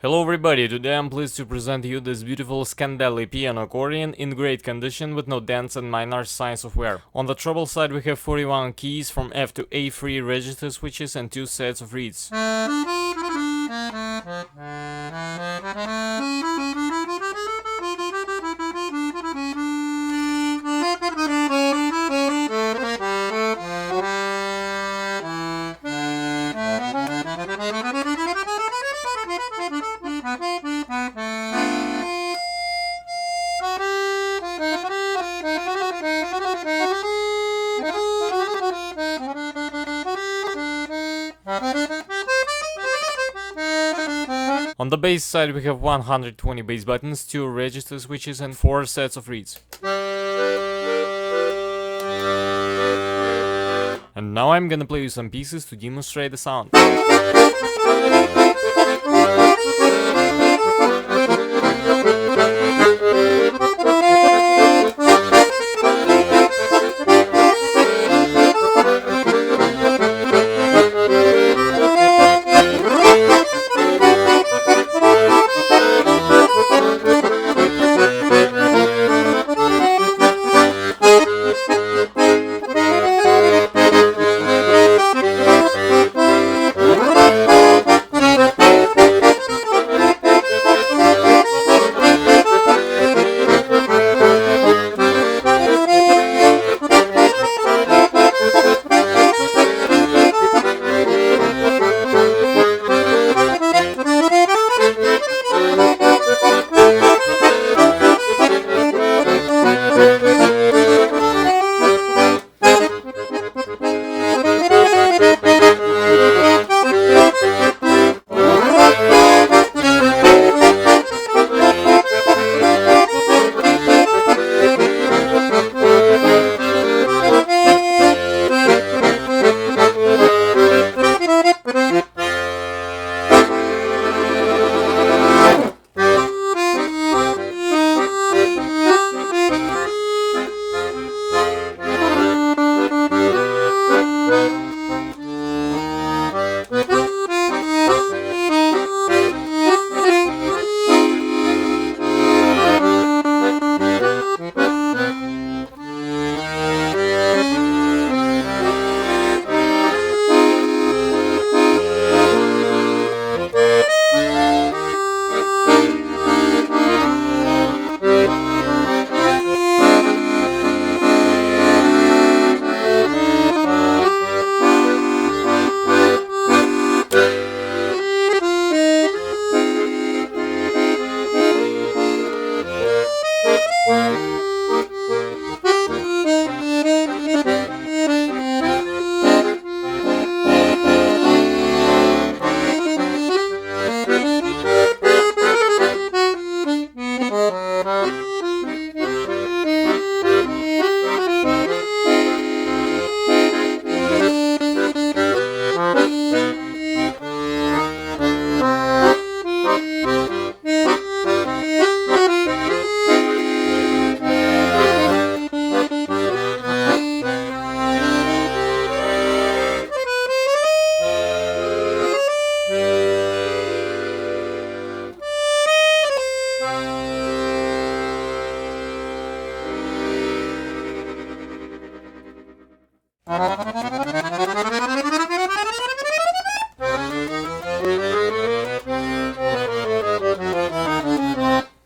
Hello everybody, today I'm pleased to present you this beautiful Scandalli piano accordion in great condition with no dents and minor signs of wear. On the treble side we have 41 keys from F to A3 register switches and 2 sets of reeds. On the bass side we have 120 bass buttons, 2 register switches and 4 sets of reeds. And now I'm gonna play you some pieces to demonstrate the sound.